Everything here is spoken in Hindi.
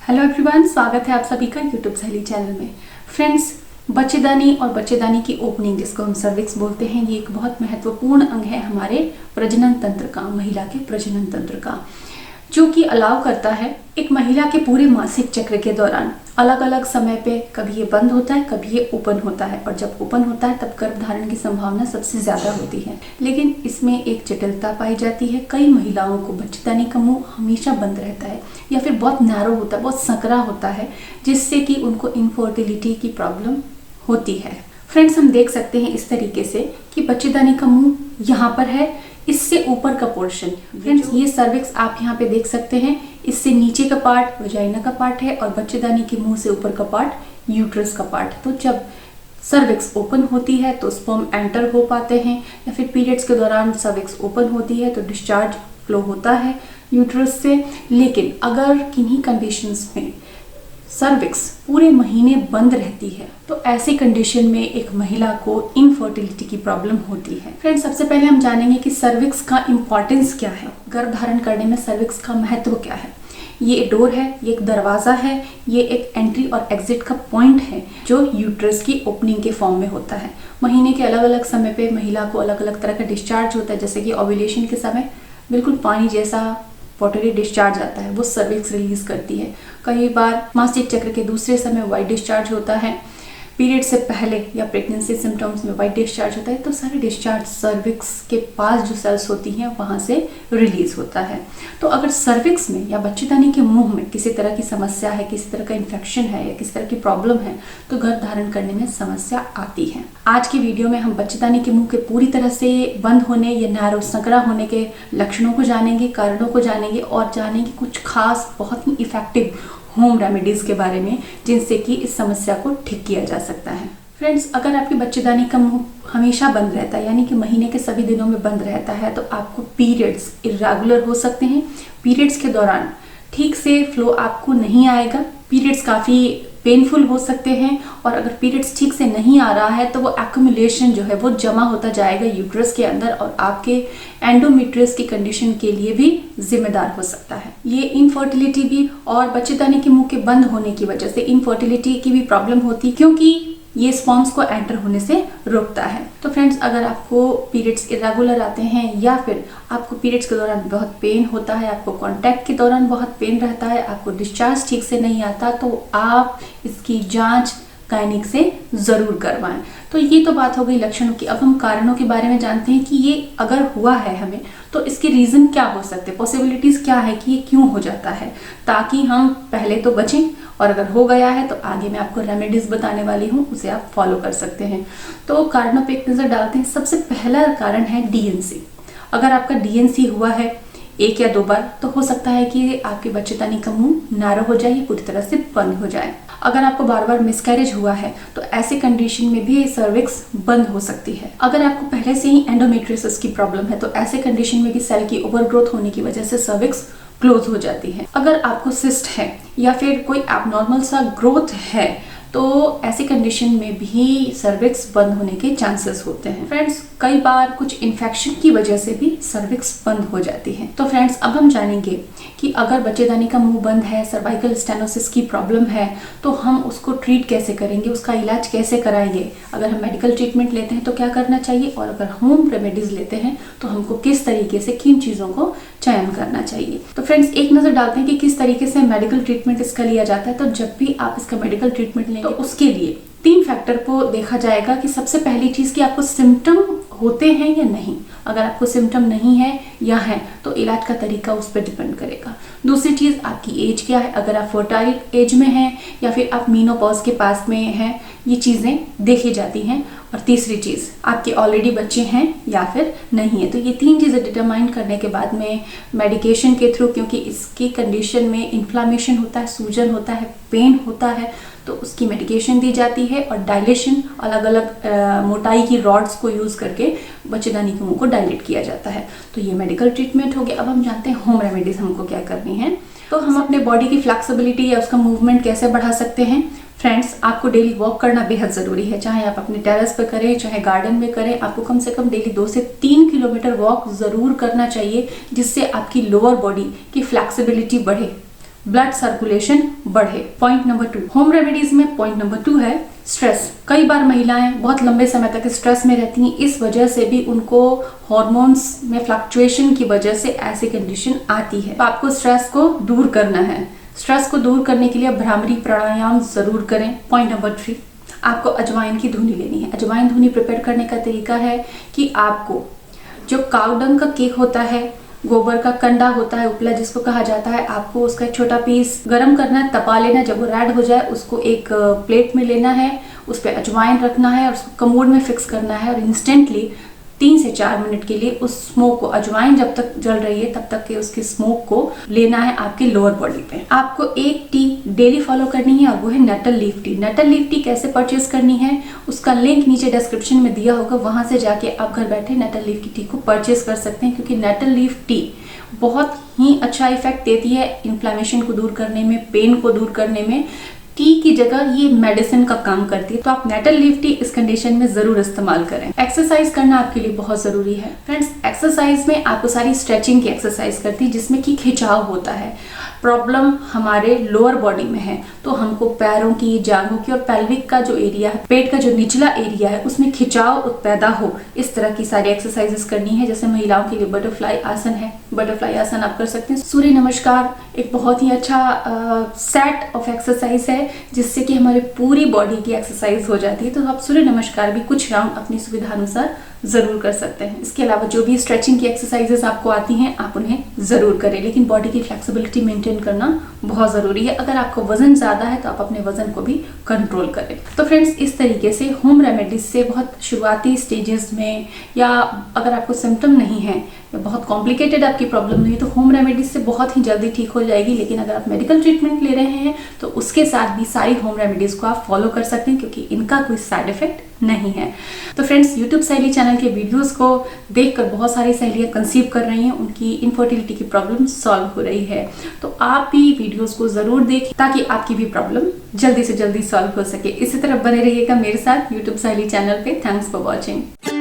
हेलो एवरीवन, स्वागत है आप सभी का यूट्यूब सहेली चैनल में। फ्रेंड्स, बच्चेदानी और बच्चेदानी की ओपनिंग, जिसको हम सर्विक्स बोलते हैं, ये एक बहुत महत्वपूर्ण अंग है हमारे प्रजनन तंत्र का, महिला के प्रजनन तंत्र का, जो कि अलाउ करता है एक महिला के पूरे मासिक चक्र के दौरान अलग अलग समय पे कभी ये बंद होता है, कभी ये ओपन होता है, और जब ओपन होता है तब गर्भधारण की संभावना सबसे ज्यादा होती है। लेकिन इसमें एक जटिलता पाई जाती है। कई महिलाओं को बच्चेदानी का मुंह हमेशा बंद रहता है या फिर बहुत नैरो होता है, बहुत संकरा होता है, जिससे कि उनको इनफर्टिलिटी की प्रॉब्लम होती है। फ्रेंड्स, हम देख सकते हैं इस तरीके से कि बच्चेदानी का मुंह यहाँ पर है, इससे ऊपर का पोर्शन, फ्रेंड्स ये सर्विक्स आप यहाँ पे देख सकते हैं। इससे नीचे का पार्ट वजाइना का पार्ट है और बच्चेदानी के मुंह से ऊपर का पार्ट यूट्रस का पार्ट। तो जब सर्विक्स ओपन होती है तो स्पर्म एंटर हो पाते हैं, या फिर पीरियड्स के दौरान सर्विक्स ओपन होती है तो डिस्चार्ज फ्लो होता है यूट्रस से। लेकिन अगर किन्हीं कंडीशंस में सर्विक्स पूरे महीने बंद रहती है तो ऐसी कंडीशन में एक महिला को इनफर्टिलिटी की प्रॉब्लम होती है। फ्रेंड्स, सबसे पहले हम जानेंगे कि सर्विक्स का इंपॉर्टेंस क्या है, गर्भधारण करने में सर्विक्स का महत्व क्या है। ये एक डोर है, ये एक दरवाजा है, ये एक एंट्री और एग्जिट का पॉइंट है जो यूट्रस की ओपनिंग के फॉर्म में होता है। महीने के अलग अलग समय पे महिला को अलग अलग तरह का डिस्चार्ज होता है, जैसे कि ओव्यूलेशन के समय बिल्कुल पानी जैसा वाटरी डिस्चार्ज आता है, वो सर्विक्स रिलीज करती है। कई बार मासिक चक्र के दूसरे समय वाइट डिस्चार्ज होता है, पीरियड से पहले या प्रेगनेंसी सिम्टम्स में वाइट डिस्चार्ज होता है। तो सारे डिस्चार्ज सर्विक्स के पास जो सेल्स होती हैं वहां से रिलीज होता है। तो अगर सर्विक्स में या बच्चेदानी के मुंह में किसी तरह की समस्या है, किसी तरह का इन्फेक्शन है या किसी तरह की प्रॉब्लम है तो गर्भधारण करने में समस्या आती है। आज की वीडियो में हम बच्चेदानी के मुंह के पूरी तरह से बंद होने या नैरो संकरा होने के लक्षणों को जानेंगे, कारणों को जानेंगे और जानेंगे कुछ खास बहुत ही इफेक्टिव होम रेमेडीज के बारे में, जिनसे कि इस समस्या को ठीक किया जा सकता है। फ्रेंड्स, अगर आपकी बच्चेदानी का मुंह हमेशा बंद रहता है, यानी कि महीने के सभी दिनों में बंद रहता है, तो आपको पीरियड्स इरेगुलर हो सकते हैं। पीरियड्स के दौरान ठीक से फ्लो आपको नहीं आएगा, पीरियड्स काफ़ी पेनफुल हो सकते हैं, और अगर पीरियड्स ठीक से नहीं आ रहा है तो वो एक्यूमुलेशन जो है वो जमा होता जाएगा यूट्रस के अंदर और आपके एंडोमेट्रियस की कंडीशन के लिए भी जिम्मेदार हो सकता है। ये इनफर्टिलिटी भी और बच्चेदानी के मुंह के बंद होने की वजह से इनफर्टिलिटी की भी प्रॉब्लम होती है, क्योंकि ये स्पर्म्स को एंटर होने से रोकता है। तो फ्रेंड्स, अगर आपको पीरियड्स इरेगुलर आते हैं या फिर आपको पीरियड्स के दौरान बहुत पेन होता है, आपको कांटेक्ट के दौरान बहुत पेन रहता है, आपको डिस्चार्ज ठीक से नहीं आता, तो आप इसकी जांच गायनिक से जरूर करवाएं। तो ये तो बात हो गई लक्षणों की। अब हम कारणों के बारे में जानते हैं कि ये अगर हुआ है हमें तो इसके रीजन क्या हो सकते हैं, पॉसिबिलिटीज क्या है कि ये क्यों हो जाता है, ताकि हम पहले तो बचें, और अगर हो गया है तो आगे मैं आपको रेमेडीज बताने वाली हूँ, उसे आप फॉलो कर सकते हैं। तो कारणों पे एक नजर डालते हैं। सबसे पहला कारण है डीएनसी। अगर आपका डीएनसी हुआ है 1 या 2 बार तो हो सकता है कि आपके बच्चेदानी का मुंह नैरो हो जाए, पूरी तरह से बंद हो जाए। अगर आपको बार बार मिसकैरेज हुआ है तो ऐसे कंडीशन में भी सर्विक्स बंद हो सकती है। अगर आपको पहले से ही एंडोमेट्रियोसिस की प्रॉब्लम है तो ऐसे कंडीशन में भी सेल की ओवरग्रोथ होने की वजह से सर्विक्स क्लोज हो जाती है। अगर आपको सिस्ट है या फिर कोई एबनॉर्मल सा ग्रोथ है तो ऐसी कंडीशन में भी सर्विक्स बंद होने के चांसेस होते हैं। फ्रेंड्स, कई बार कुछ इन्फेक्शन की वजह से भी सर्विक्स बंद हो जाती है। तो फ्रेंड्स, अब हम जानेंगे कि अगर बच्चेदानी का मुंह बंद है, सर्वाइकल स्टेनोसिस की प्रॉब्लम है, तो हम उसको ट्रीट कैसे करेंगे, उसका इलाज कैसे कराएंगे। अगर हम मेडिकल ट्रीटमेंट लेते हैं तो क्या करना चाहिए, और अगर होम रेमेडीज लेते हैं तो हमको किस तरीके से किन चीज़ों को चयन करना चाहिए। तो फ्रेंड्स, एक नज़र डालते हैं कि किस तरीके से मेडिकल ट्रीटमेंट इसका लिया जाता है। तो जब भी आप इसका मेडिकल ट्रीटमेंट लेंगे तो उसके लिए 3 फैक्टर को देखा जाएगा कि सबसे पहली चीज़ कि आपको सिम्टम होते हैं या नहीं। अगर आपको सिम्टम नहीं है या है तो इलाज का तरीका उस पर डिपेंड करेगा। दूसरी चीज़, आपकी एज क्या है, अगर आप फर्टाइल एज में हैं या फिर आप मीनोपॉज के पास में हैं, ये चीज़ें देखी जाती हैं। और तीसरी चीज़, आपके ऑलरेडी बच्चे हैं या फिर नहीं है। तो ये 3 चीज़ें डिटरमाइन करने के बाद में मेडिकेशन के थ्रू, क्योंकि इसकी कंडीशन में इन्फ्लामेशन होता है, सूजन होता है, पेन होता है, तो उसकी मेडिकेशन दी जाती है और डायलेशन, अलग अलग मोटाई की रॉड्स को यूज़ करके बच्चेदानी के मुंह को डायलेट किया जाता है। तो ये मेडिकल ट्रीटमेंट हो गया। अब हम जानते हैं होम रेमेडीज हमको क्या करनी है। तो हम अपने बॉडी की फ्लेक्सिबिलिटी या उसका मूवमेंट कैसे बढ़ा सकते हैं। फ्रेंड्स, आपको डेली वॉक करना बेहद ज़रूरी है, चाहे आप अपने टेरेस पे करें चाहे गार्डन में करें। आपको कम से कम डेली 2 से 3 किलोमीटर वॉक ज़रूर करना चाहिए, जिससे आपकी लोअर बॉडी की फ्लेक्सिबिलिटी बढ़े। ब्लड सर्कुलेशन बढ़े। पॉइंट नंबर 2 होम रेमेडीज में पॉइंट नंबर 2 है स्ट्रेस। कई बार महिलाएं बहुत लंबे समय तक स्ट्रेस में रहती हैं, इस वजह से भी उनको हार्मोन्स में फ्लक्चुएशन की वजह से ऐसी कंडीशन आती है। तो आपको स्ट्रेस को दूर करना है। स्ट्रेस को दूर करने के लिए भ्रामरी प्राणायाम जरूर करें। पॉइंट नंबर 3 आपको अजवाइन की धुनी लेनी है। अजवाइन धुनी प्रिपेयर करने का तरीका है कि आपको जो काउडंग का केक होता है, गोबर का कंडा होता है, उपला जिसको कहा जाता है, आपको उसका एक छोटा पीस गरम करना है, तपा लेना है। जब वो रेड हो जाए उसको एक प्लेट में लेना है, उस पर अजवाइन रखना है और उसको कमोड में फिक्स करना है और इंस्टेंटली 3 से 4 मिनट के लिए उस स्मोक को, अजवाइन जब तक जल रही है तब तक के उसकी स्मोक को लेना है आपके लोअर बॉडी पे। आपको एक टी डेली फॉलो करनी है और वो है Nuttall leaf tea. Nuttall leaf tea कैसे परचेज करनी है उसका लिंक नीचे डिस्क्रिप्शन में दिया होगा, वहां से जाके आप घर बैठे नटल लीफ की टी को परचेज कर सकते हैं, क्योंकि नटल लीफ टी बहुत ही अच्छा इफेक्ट देती है इन्फ्लेमेशन को दूर करने में, पेन को दूर करने में। टी की जगह ये मेडिसिन का काम करती है, तो आप नेटल लीफ टी इस कंडीशन में जरूर इस्तेमाल करें। एक्सरसाइज करना आपके लिए बहुत जरूरी है। फ्रेंड्स, एक्सरसाइज में आपको सारी स्ट्रेचिंग की एक्सरसाइज करती है जिसमें कि खिंचाव होता है। प्रॉब्लम हमारे लोअर बॉडी में है, तो हमको पैरों की, जांघों की और पेल्विक का जो एरिया है, पेट का जो निचला एरिया है, उसमें खिंचाव पैदा हो, इस तरह की सारी एक्सरसाइजेस करनी है। जैसे महिलाओं के लिए बटरफ्लाई आसन है, बटरफ्लाई आसन आप कर सकते हैं। सूर्य नमस्कार एक बहुत ही अच्छा सेट ऑफ एक्सरसाइज है जिससे कि हमारी पूरी बॉडी की एक्सरसाइज हो जाती है। तो आप सूर्य नमस्कार भी कुछ राउंड अपनी सुविधा अनुसार जरूर कर सकते हैं। इसके अलावा जो भी स्ट्रेचिंग की एक्सरसाइजेस आपको आती हैं आप उन्हें जरूर करें, लेकिन बॉडी की फ्लेक्सिबिलिटी मेंटेन करना बहुत जरूरी है। अगर आपको वजन ज्यादा है तो आप अपने वजन को भी कंट्रोल करें। तो फ्रेंड्स, इस तरीके से होम रेमेडीज से बहुत शुरुआती स्टेजेस में, या अगर आपको सिम्टम नहीं है या बहुत कॉम्प्लिकेटेड आपकी प्रॉब्लम नहीं है, तो होम रेमेडीज से बहुत ही जल्दी ठीक हो जाएगी। लेकिन अगर आप मेडिकल ट्रीटमेंट ले रहे हैं तो उसके साथ भी सारी होम रेमेडीज को आप फॉलो कर सकते हैं, क्योंकि इनका कोई साइड इफेक्ट नहीं है। तो फ्रेंड्स, यूट्यूब सहेली चैनल के वीडियोस को देखकर बहुत सारी सहेलियां कंसीव कर रही हैं, उनकी इनफर्टिलिटी की प्रॉब्लम सॉल्व हो रही है। तो आप भी वीडियोस को जरूर देखें ताकि आपकी भी प्रॉब्लम जल्दी से जल्दी सॉल्व हो सके। इसी तरह बने रहिएगा मेरे साथ यूट्यूब सहेली चैनल पे। Thanks for watching.